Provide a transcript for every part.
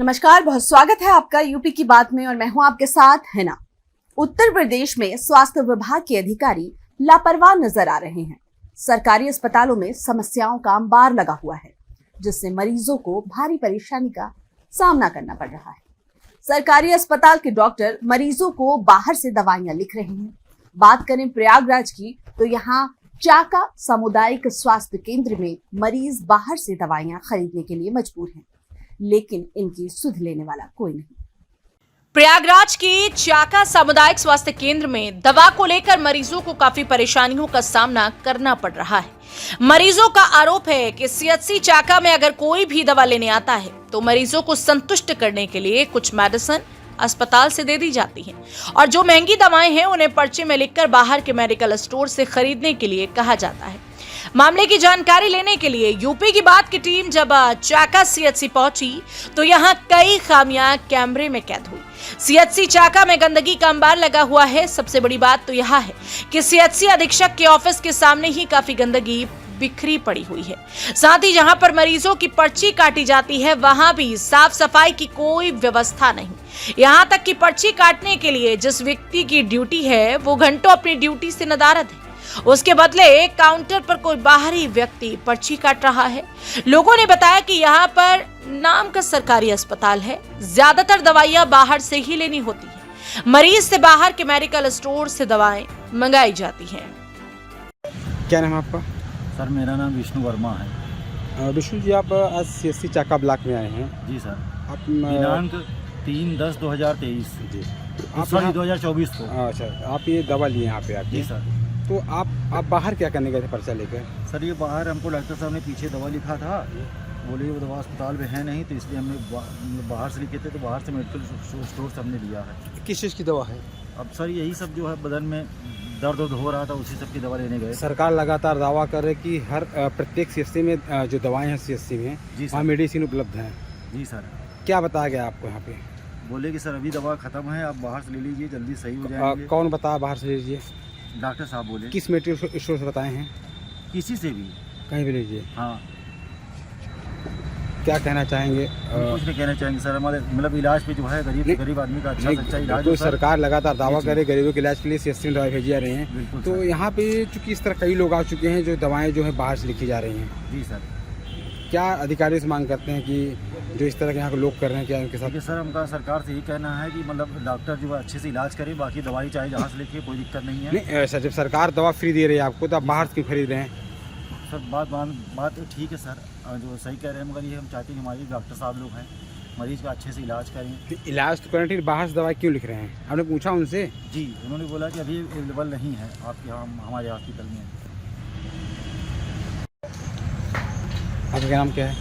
नमस्कार, बहुत स्वागत है आपका यूपी की बात में और मैं हूं आपके साथ हिना। उत्तर प्रदेश में स्वास्थ्य विभाग के अधिकारी लापरवाह नजर आ रहे हैं। सरकारी अस्पतालों में समस्याओं का अंबार लगा हुआ है, जिससे मरीजों को भारी परेशानी का सामना करना पड़ रहा है। सरकारी अस्पताल के डॉक्टर मरीजों को बाहर से दवाइयां लिख रहे हैं। बात करें प्रयागराज की, तो यहाँ चाका सामुदायिक स्वास्थ्य केंद्र में मरीज बाहर से दवाइयां खरीदने के लिए मजबूर हैं, लेकिन इनकी सुध लेने वाला कोई नहीं। प्रयागराज के चाका सामुदायिक स्वास्थ्य केंद्र में दवा को लेकर मरीजों को काफी परेशानियों का सामना करना पड़ रहा है। मरीजों का आरोप है कि सीएचसी चाका में अगर कोई भी दवा लेने आता है तो मरीजों को संतुष्ट करने के लिए कुछ मेडिसिन अस्पताल से दे दी जाती है और जो महंगी दवाएं हैं उन्हें पर्चे में लिखकर बाहर के मेडिकल स्टोर से खरीदने के लिए कहा जाता है। मामले की जानकारी लेने के लिए यूपी की बात की टीम जब चाका सीएचसी पहुंची तो यहां कई खामियां कैमरे में कैद हुई। सीएचसी चाका में गंदगी का अंबार लगा हुआ है। सबसे बड़ी बात तो यह है कि सीएचसी अधीक्षक के ऑफिस के सामने ही काफी गंदगी बिखरी पड़ी हुई है। साथ ही जहां पर मरीजों की पर्ची काटी जाती है वहां भी साफ सफाई की कोई व्यवस्था नहीं। यहां तक कि पर्ची काटने के लिए जिस व्यक्ति की ड्यूटी है वो घंटों अपनी ड्यूटी से नदारद है, उसके बदले काउंटर पर कोई बाहरी व्यक्ति पर्ची काट रहा है। लोगों ने बताया कि यहाँ पर नाम का सरकारी अस्पताल है, ज्यादातर दवाइयां बाहर से ही लेनी होती है। मरीज से बाहर के मेडिकल स्टोर से दवाएं मंगाई जाती हैं। क्या नाम है आपका? सर मेरा नाम विष्णु वर्मा है। विष्णु जी, आप आज सीएचसी चाका ब्लॉक में आए हैं। जी सर। आप दिनांक 3/10/2023 जी आप 2024 को। अच्छा, आप ये दवा लिए यहाँ पे आके? जी सर। तो आप बाहर क्या करने गए थे पर्चा लेकर? सर ये बाहर हमको डॉक्टर साहब ने पीछे दवा लिखा था, बोले वो दवा अस्पताल में है नहीं, तो इसलिए हमने बाहर से लिखे थे, तो बाहर से मेडिकल स्टोर से हमने लिया है। किस चीज़ की दवा है? अब सर यही सब जो है बदन में दर्द हो रहा था, उसी सब की दवा लेने गए। सरकार लगातार दावा कर रही है कि हर प्रत्येक सीएचसी में जो दवाएं हैं सीएचसी में वहाँ मेडिसिन उपलब्ध हैं। जी सर। क्या बताया गया आपको यहाँ पे? बोले कि सर अभी दवा ख़त्म है, आप बाहर से ले लीजिए, जल्दी सही हो जाएंगे। कौन बताया बाहर से लीजिए? डॉक्टर साहब बोले। किस मेडिकल स्टोर से बताए हैं? किसी से भी, कहीं भी लीजिए। हाँ। क्या कहना चाहेंगे? कुछ नहीं कहना चाहेंगे सर, हमारे मतलब इलाज पे जो है गरीब आदमी का अच्छा सच्चा इलाज। तो सरकार लगातार दावा करे गरीबों के इलाज के लिए सीएचसी में दवाई भेजी जा रही हैं, तो यहाँ पे चूंकि इस तरह कई लोग आ चुके हैं जो दवाएं जो है बाहर से लिखी जा रही हैं। जी सर। क्या अधिकारी से मांग करते हैं कि जो इस तरह के यहाँ के लोग कर रहे हैं, क्या उनके साथ? सर हमका सरकार से यही कहना है कि मतलब डॉक्टर जो है अच्छे से इलाज करे, बाकी दवाई चाहे जहाँ से लेके कोई दिक्कत नहीं है। नहीं सर, जब सरकार दवा फ्री दे रही है आपको, तो आप बाहर से क्यों खरीद रहे हैं? सर बात तो ठीक है सर, जो सही कह रहे हैं, मगर ये हम चाहते हैं कि हमारे डॉक्टर साहब लोग हैं, मरीज का अच्छे से इलाज करें। तो इलाज तो करने बाहर से दवाई क्यों लिख रहे हैं? आपने पूछा उनसे? जी, उन्होंने बोला कि अभी अवेलेबल नहीं है आपके यहाँ हमारे हॉस्पिटल में। आपका क्या नाम क्या है?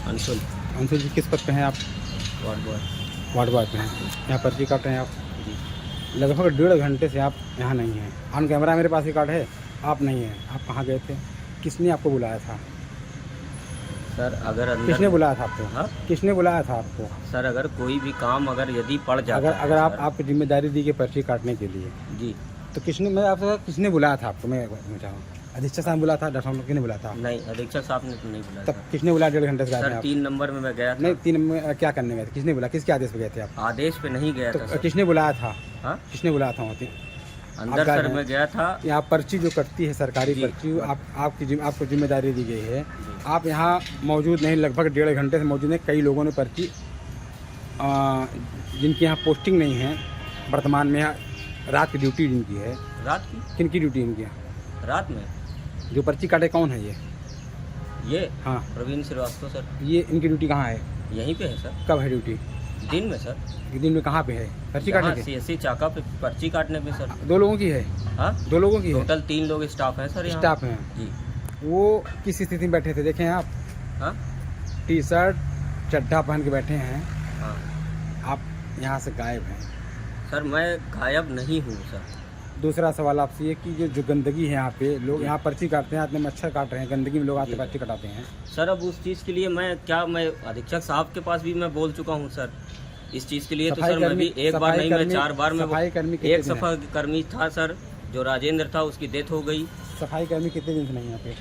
अंशुल। अंशुल जी, किस पद पे हैं आप? वार्ड बॉय पे हैं। यहाँ पर्ची काट रहे हैं आप? लगभग 1.5 घंटे से आप यहाँ नहीं हैं। ऑन कैमरा मेरे पास ही कार्ड है, आप नहीं हैं। आप कहाँ गए थे? किसने आपको बुलाया था? सर अगर अंदर किसने बुलाया था आपको? हाँ? किसने बुलाया था आपको? सर अगर कोई भी काम अगर यदि पड़ जाता अगर आपको जिम्मेदारी दी गई पर्ची काटने के लिए, जी, तो किसने बुलाया था आपको? मैं चाहूँ अधीक्षक साहब बुलाया था, डॉक्टर साहब ने बुलाया था? नहीं, अधीक्षक साहब ने तो नहीं बुलाया। तब किसने बुलाया? 1.5 घंटे से गए थे आप? 3 नंबर में मैं गया था। नहीं, 3 नंबर में क्या करने गए थे? किसने बुलाया? किसके आदेश पे गए थे आप? आदेश पे नहीं गया था तो सर। किसने बुलाया था? हाँ? किसने बुलाया था? वहाँ अंदर सर मैं गया था। यहाँ पर्ची जो कटती है सरकारी पर्ची, आपको जिम्मेदारी दी गई है, आप यहाँ मौजूद नहीं, लगभग 1.5 घंटे से मौजूद नहीं। कई लोगों ने पर्ची जिनकी यहाँ पोस्टिंग नहीं है वर्तमान में, रात की ड्यूटी जिनकी है। रात की? किन की ड्यूटी इनकी? रात में जो पर्ची काटे कौन है ये? हाँ, प्रवीण श्रीवास्तव सर। ये इनकी ड्यूटी कहाँ है? यहीं पे है सर। कब है ड्यूटी? दिन में सर। दिन में कहाँ पे है पर्ची काटने के? सीएचसी चाका पे पर्ची काटने पे सर। 2 लोगों की है? हाँ, 2 लोगों की है? टोटल 3 लोग स्टाफ हैं सर यहाँ। स्टाफ हैं जी। वो किस स्थिति में बैठे थे देखें आप? हाँ? टी शर्ट चड्ढा पहन के बैठे हैं। हाँ। आप यहाँ से गायब हैं। सर मैं गायब नहीं हूँ सर। दूसरा सवाल आपसे ये कि जो गंदगी है यहाँ पे, लोग यहाँ पर्ची काटते हैं, आते मच्छर काट रहे हैं, गंदगी में लोग आते पर्ची कटाते हैं। सर अब उस चीज़ के लिए मैं अधीक्षक साहब के पास भी मैं बोल चुका हूँ सर। इस चीज़ के लिए तो सर मैं भी एक बार नहीं, मैं 4 बार में। सफाई कर्मी एक सफाई कर्मी था सर, जो राजेंद्र था, उसकी डेथ हो गई। सफाई कर्मी कितने दिन से नहीं यहाँ पे?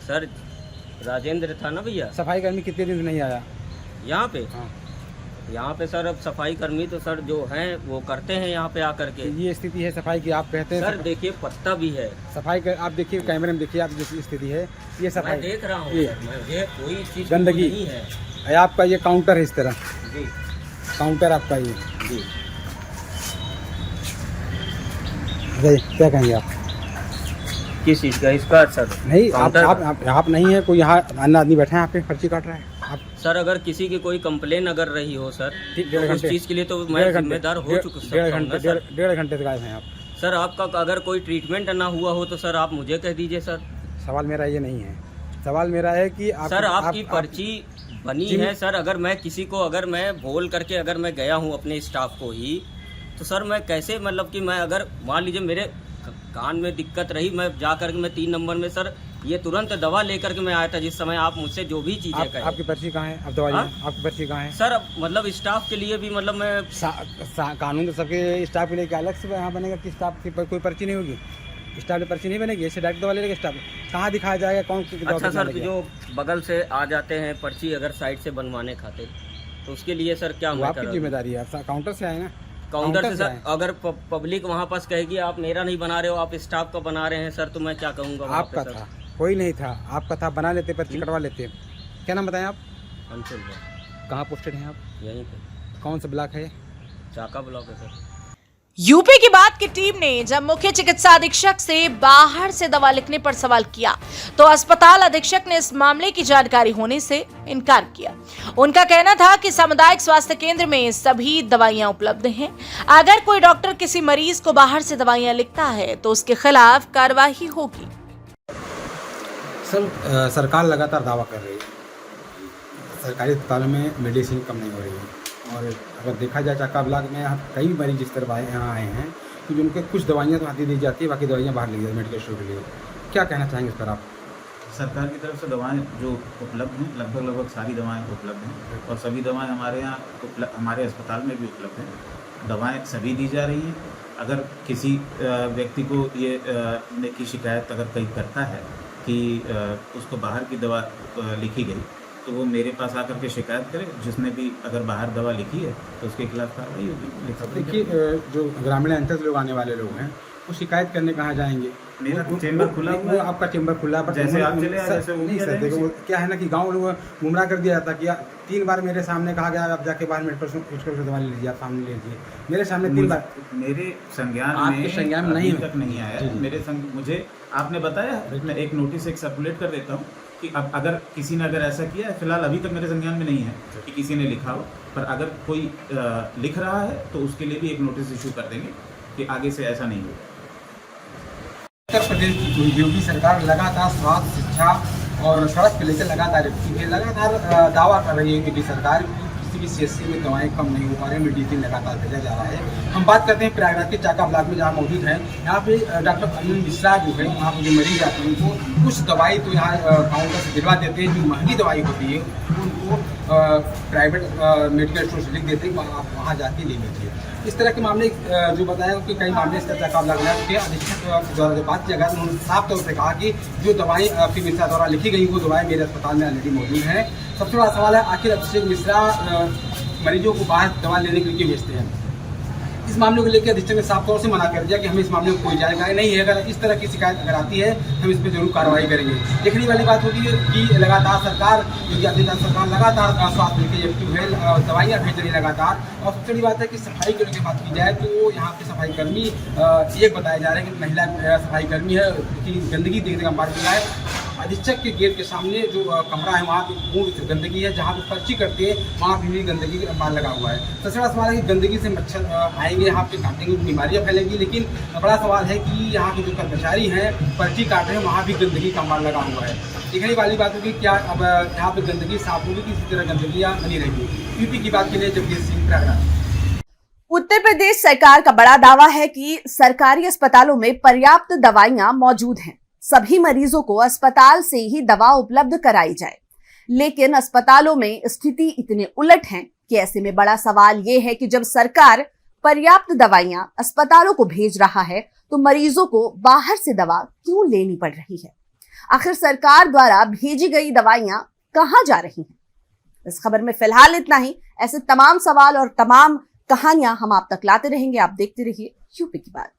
सर राजेंद्र था ना भैया। सफाई कर्मी कितने दिन से नहीं आया यहाँ पे? हाँ। यहाँ पे सर अब सफाई कर्मी तो सर जो हैं वो करते हैं यहाँ पे आकर के। ये स्थिति है सफाई की, आप कहते हैं सर देखिए पत्ता भी है सफाई कर, आप देखिए कैमरे में देखिए आप जैसी स्थिति है ये मैं सफाई देख रहा हूँ ये सर, ये कोई चीज गंदगी नहीं है है। आपका ये काउंटर है, इस तरह जी काउंटर आपका ये जी। क्या कहेंगे आप? किस चीज़ का इसका सर? नहीं काउंटर आप नहीं है कोई, यहाँ अन्य आदमी बैठे हैं, आप पे पर्ची काट रहा है आप। सर अगर किसी की कोई कंप्लेन अगर रही हो सर ठीक, तो उस चीज़ के लिए तो मैं जिम्मेदार हो चुका डेढ़ घंटे से गायब हैं आप। सर आपका अगर कोई ट्रीटमेंट ना हुआ हो तो सर आप मुझे कह दीजिए सर। सवाल मेरा ये नहीं है, सवाल मेरा है कि सर आपकी पर्ची बनी है सर, अगर मैं किसी को अगर मैं बोल करके अगर मैं गया हूँ अपने स्टाफ को ही तो सर मैं कैसे मतलब कि मैं अगर मान लीजिए मेरे कान में दिक्कत रही, मैं जा करके मैं 3 नंबर में सर ये तुरंत दवा लेकर के मैं आया था जिस समय आप मुझसे जो भी चीजें कहे। आपकी पर्ची कहाँ है? अब दवाई आपकी पर्ची कहाँ है? सर मतलब स्टाफ के लिए भी मतलब मैं कानून तो सबके स्टाफ के लिए क्या अलग से यहाँ बनेगा कि स्टाफ की कोई पर्ची नहीं होगी? स्टाफ की पर्ची नहीं बनेगी, ऐसे डायरेक्ट दवा ले लेगा स्टाफ? कहाँ दिखाया जाएगा कौन? अच्छा सर जो बगल से आ जाते हैं पर्ची अगर साइड से बनवाने खाते तो उसके लिए सर क्या आपकी जिम्मेदारी है? काउंटर से आए ना, काउंटर से सर अगर पब्लिक वहाँ पास कहेगी आप मेरा नहीं बना रहे हो आप स्टाफ का बना रहे हैं सर तो मैं क्या कहूँगा? आपका था, कोई नहीं था, आपका था, बना लेते, पर्ची कटवा लेते। क्या नाम बताएं आप? अंशुल। कहाँ पोस्टेड हैं आप? यहीं पे। कौन सा ब्लॉक है? चाका ब्लॉक है सर। यूपी की बात की टीम ने जब मुख्य चिकित्सा अधीक्षक से बाहर से दवा लिखने पर सवाल किया तो अस्पताल अधीक्षक ने इस मामले की जानकारी होने से इनकार किया। उनका कहना था कि सामुदायिक स्वास्थ्य केंद्र में सभी दवाइयां उपलब्ध हैं। अगर कोई डॉक्टर किसी मरीज को बाहर से दवाइयां लिखता है तो उसके खिलाफ कार्रवाई होगी। सरकार लगातार दावा कर रही है सरकारी अस्पतालों में मेडिसिन कम नहीं हो रही है, और अगर देखा जाए चाका ब्लॉक में यहाँ कई मरीज इस तरह यहाँ आए हैं कि जिनके कुछ दवाइयाँ तो हाथी दी जाती है, बाकी दवाइयाँ बाहर ली जाती है मेडिकल स्टोर के लिए। क्या कहना चाहेंगे इस पर आप? सरकार की तरफ से दवाएं जो उपलब्ध हैं लगभग सारी दवाएं उपलब्ध हैं और सभी दवाएं हमारे यहाँ हमारे अस्पताल में भी उपलब्ध हैं। दवाएं सभी दी जा रही हैं। अगर किसी व्यक्ति को ये की शिकायत अगर कोई करता है कि उसको बाहर की दवा लिखी गई तो वो मेरे पास आकर के शिकायत करे। जिसने भी अगर बाहर दवा लिखी है तो उसके खिलाफ कार्रवाई होगी। देखिए जो ग्रामीण अंचल से लोग आने वाले लोग हैं वो शिकायत करने कहाँ जाएंगे? मेरा चेंबर खुला हुआ है। आपका चेंबर खुला है, जैसे आप चले जैसे नहीं सर, देखो क्या है ना कि गाँव लोग गुमराह कर दिया जाता कि 3 बार मेरे सामने कहा गया आप जाके बाहर मेडिकल से दवा ले लीजिए, आप सामने ले लीजिए। मेरे सामने 3 बार मेरे संज्ञान आपके संज्ञान में नहीं तक नहीं आया मेरे मुझे आपने बताया, मैं एक नोटिस एक सर्कुलेट कर देता हूँ कि अब अगर किसी ने अगर ऐसा किया है, फिलहाल अभी तक मेरे संज्ञान में नहीं है कि किसी ने लिखा हो, पर अगर कोई लिख रहा है तो उसके लिए भी एक नोटिस इशू कर देंगे कि आगे से ऐसा नहीं होगा। उत्तर प्रदेश योगी सरकार लगातार स्वास्थ्य, शिक्षा और सड़क को लेकर लगातार दावा कर रही है कि सरकार किसी भी सीएससी में दवाएं कम नहीं हो पा रही, मेडिसिन लगातार भेजा जा रहा है। हम बात करते हैं प्रयागराज के चाका ब्लॉक में जहाँ मौजूद है, यहाँ पे डॉक्टर अनिल मिश्रा जो है वहाँ पर जो मरीज आते हैं उनको कुछ दवाई तो यहाँ काउंटर से दिलवा देते हैं, जो महंगी दवाई होती है उनको प्राइवेट मेडिकल स्टोर से लिख देते हैं, आप वहाँ जाके ले लीजिए। इस तरह के मामले जो बताया कि कई मामले इस तरह का लग रहा है। अधीक्षक द्वारा जो बात किया गया उन्होंने साफ तौर से कहा कि जो दवाई आपकी मिश्रा द्वारा लिखी गई वो दवाई मेरे अस्पताल में ऑलरेडी मौजूद है। सबसे बड़ा सवाल है आखिर अभिषेक मिश्रा मरीजों को बाहर दवा लेने के लिए भेजते हैं। इस मामले को लेकर अधीक्षक ने साफ तौर से मना कर दिया कि हमें इस मामले में कोई जानकारी नहीं है। अगर इस तरह की शिकायत अगर आती है हम इस पर जरूर कार्रवाई करेंगे। देखने वाली बात होगी कि लगातार सरकार योगी आदित्यनाथ सरकार लगातार स्वास्थ्य के एक्टिव है, दवाइयाँ भेज रही लगातार। और सबसे बड़ी बात है कि सफाई कर्मी की बात की जाए तो यहाँ के सफाई कर्मी एक बताया जा रहा है कि महिला सफाई कर्मी है कि गंदगी देखने का मार्ग मिला है। अधीक्षक के गेट के सामने जो कमरा है वहाँ पे पूर्ण गंदगी है, जहाँ पे पर्ची करते हैं वहाँ पे भी गंदगी का माल लगा हुआ है। सबसे बड़ा सवाल है कि गंदगी से मच्छर आएंगे, यहाँ पे काटेंगे, बीमारियाँ फैलेंगी। लेकिन बड़ा सवाल है कि यहाँ के जो कर्मचारी हैं पर्ची काट रहे हैं वहाँ भी गंदगी का माल लगा हुआ है। देखने वाली बात होगी क्या अब यहाँ पे गंदगी साफ होगी कि इसी तरह गंदगियाँ बनी रहेंगी। यूपी की बात के लिए जगदीश सिंह प्रयागराज। उत्तर प्रदेश सरकार का बड़ा दावा है कि सरकारी अस्पतालों में पर्याप्त दवाइयां मौजूद हैं, सभी मरीजों को अस्पताल से ही दवा उपलब्ध कराई जाए। लेकिन अस्पतालों में स्थिति इतने उलट है कि ऐसे में बड़ा सवाल यह है कि जब सरकार पर्याप्त दवाइयां अस्पतालों को भेज रहा है तो मरीजों को बाहर से दवा क्यों लेनी पड़ रही है? आखिर सरकार द्वारा भेजी गई दवाइयां कहां जा रही हैं? इस खबर में फिलहाल इतना ही। ऐसे तमाम सवाल और तमाम कहानियां हम आप तक लाते रहेंगे। आप देखते रहिए यूपी की बात।